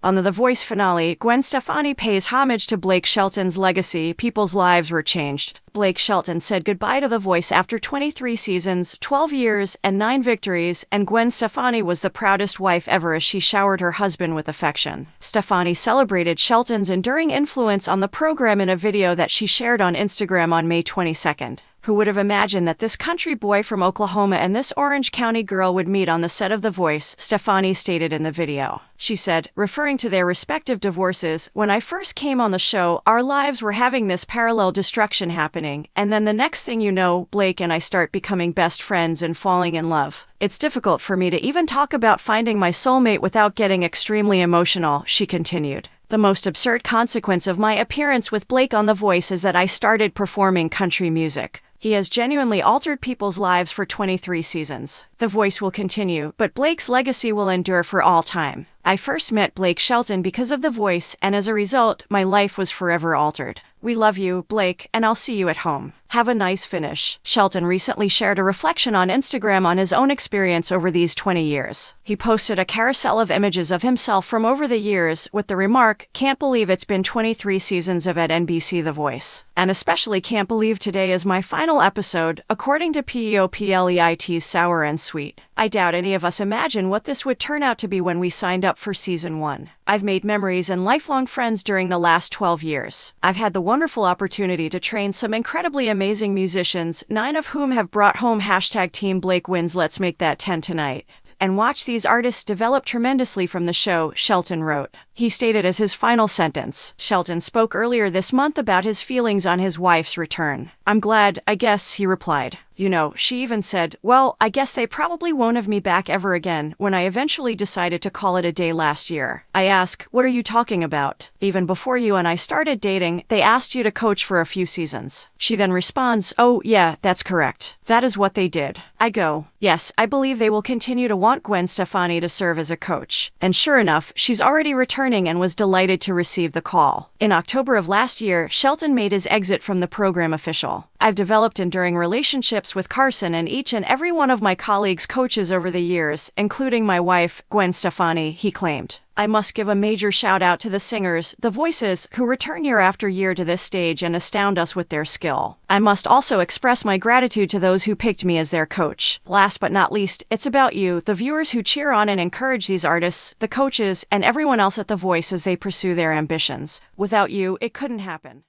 On the Voice finale, Gwen Stefani pays homage to Blake Shelton's legacy. People's lives were changed. Blake Shelton said goodbye to The Voice after 23 seasons, 12 years, and 9 victories, and Gwen Stefani was the proudest wife ever as she showered her husband with affection. Stefani celebrated Shelton's enduring influence on the program in a video that she shared on Instagram on May 22nd. Who would have imagined that this country boy from Oklahoma and this Orange County girl would meet on the set of The Voice, Stefani stated in the video. She said, referring to their respective divorces, "When I first came on the show, our lives were having this parallel destruction happening, and then the next thing you know, Blake and I start becoming best friends and falling in love. It's difficult for me to even talk about finding my soulmate without getting extremely emotional," she continued. "The most absurd consequence of my appearance with Blake on The Voice is that I started performing country music. He has genuinely altered people's lives for 23 seasons. The Voice will continue, but Blake's legacy will endure for all time. I first met Blake Shelton because of The Voice, and as a result, my life was forever altered. We love you, Blake, and I'll see you at home. Have a nice finish." Shelton recently shared a reflection on Instagram on his own experience over these 20 years. He posted a carousel of images of himself from over the years with the remark, "Can't believe it's been 23 seasons of at NBC The Voice. And especially can't believe today is my final episode, according to POPLEIT's Sour and Sweet. I doubt any of us imagined what this would turn out to be when we signed up for season 1. I've made memories and lifelong friends during the last 12 years. I've had the wonderful opportunity to train some incredibly amazing musicians, 9 of whom have brought home #Team Blake wins. Let's make that 10 tonight. And watch these artists develop tremendously from the show," Shelton wrote. He stated as his final sentence. Shelton spoke earlier this month about his feelings on his wife's return. "I'm glad, I guess," he replied. "You know, she even said, well, I guess they probably won't have me back ever again when I eventually decided to call it a day last year. I ask, what are you talking about? Even before you and I started dating, they asked you to coach for a few seasons." She then responds, "Oh, yeah, that's correct. That is what they did." I go, "Yes, I believe they will continue to want Gwen Stefani to serve as a coach." And sure enough, she's already returning and was delighted to receive the call. In October of last year, Shelton made his exit from the program official. "I've developed enduring relationships with Carson and each and every one of my colleagues' coaches over the years, including my wife, Gwen Stefani," he claimed. "I must give a major shout out to the singers, the voices, who return year after year to this stage and astound us with their skill. I must also express my gratitude to those who picked me as their coach. Last but not least, it's about you, the viewers who cheer on and encourage these artists, the coaches, and everyone else at The Voice as they pursue their ambitions. Without you, it couldn't happen."